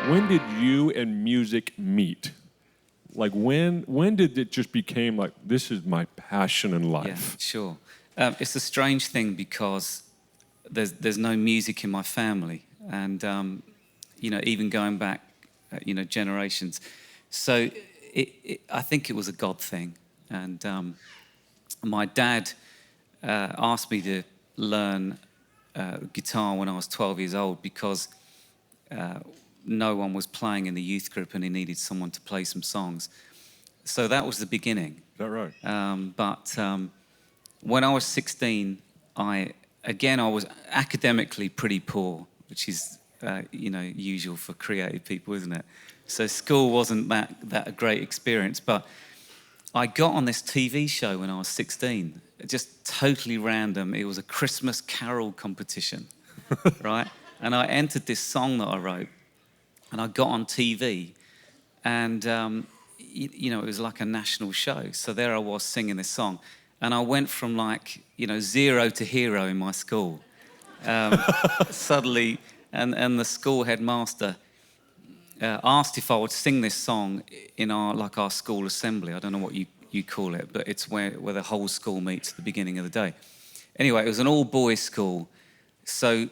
When did you and music meet? Like when did it just became like this is my passion in Yeah, life? sure. It's a strange thing because there's no music in my family, and even going back, generations. So I think it was a God thing, and my dad asked me to learn guitar when I was 12 years old because no one was playing in the youth group, and he needed someone to play some songs. So that was the beginning. Is that right? But when I was 16, I was academically pretty poor, which is usual for creative people, isn't it? So school wasn't that a great experience. But I got on this TV show when I was 16, just totally random. It was a Christmas carol competition, right? And I entered this song that I wrote, and I got on TV, and it was like a national show. So there I was singing this song, and I went from zero to hero in my school. Suddenly, and the school headmaster asked if I would sing this song in our school assembly. I don't know what you call it, but it's where the whole school meets at the beginning of the day. Anyway, it was an all-boys school, so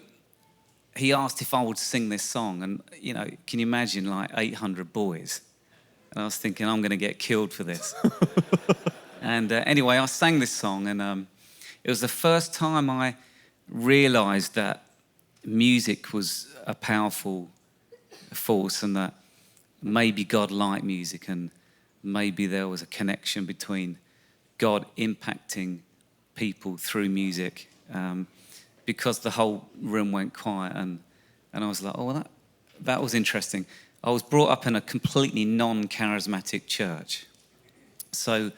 he asked if I would sing this song, and can you imagine 800 boys? And I was thinking, I'm going to get killed for this. And anyway, I sang this song, and it was the first time I realized that music was a powerful force, and that maybe God liked music, and maybe there was a connection between God impacting people through music, because the whole room went quiet, and I was like, oh, well, that was interesting. I was brought up in a completely non-charismatic church, so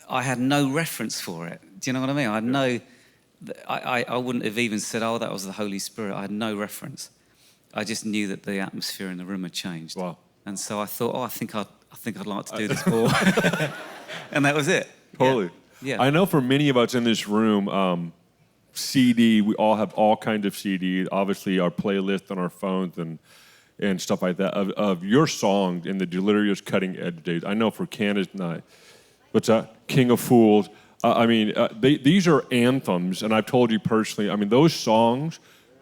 I had no reference for it. Do you know what I mean? I had I wouldn't have even said, oh, that was the Holy Spirit. I had no reference. I just knew that the atmosphere in the room had changed. Wow. And so I thought, oh, I think I'd like to do this more. And that was it. Totally. Yeah. I know for many of us in this room, CD, we all have all kinds of CDs, obviously our playlist on our phones and stuff like that, of your songs in the delirious cutting edge days. I know for Candace and I, what's that? King of Fools. These are anthems, and I've told you personally, those songs,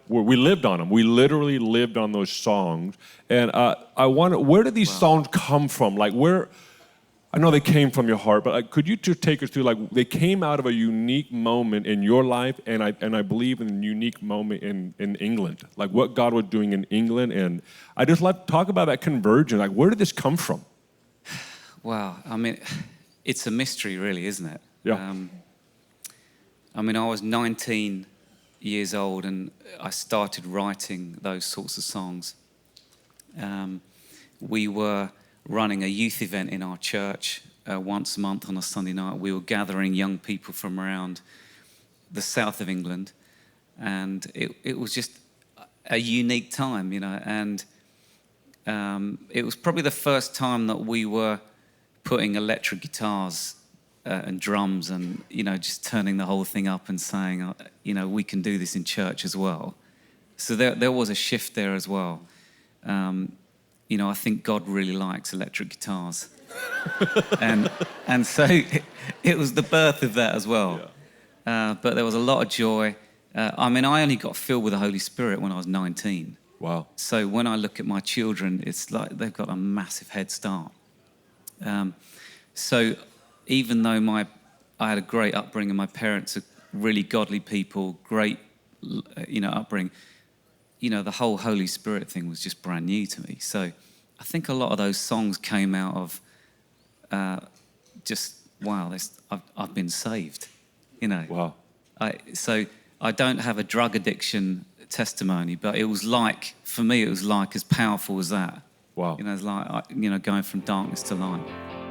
we lived on them. We literally lived on those songs. And I wonder, where did these songs come from? I know they came from your heart, but could you just take us through, they came out of a unique moment in your life, and I believe in a unique moment in England, what God was doing in England. And I just like to talk about that convergence. Where did this come from? Wow. It's a mystery, really, isn't it? Yeah. I was 19 years old, and I started writing those sorts of songs. We were running a youth event in our church once a month on a Sunday night. We were gathering young people from around the south of England, and it was just a unique time, and it was probably the first time that we were putting electric guitars and drums and, just turning the whole thing up and saying, we can do this in church as well. So there was a shift there as well. I think God really likes electric guitars. and so it was the birth of that as well. Yeah. But there was a lot of joy. I only got filled with the Holy Spirit when I was 19. Wow. So when I look at my children, it's like they've got a massive head start. So even though I had a great upbringing, my parents are really godly people, great, upbringing, the whole Holy Spirit thing was just brand new to me. So I think a lot of those songs came out of I've been saved, Wow. So I don't have a drug addiction testimony, but it was for me, it was as powerful as that. Wow. It's like, going from darkness to light.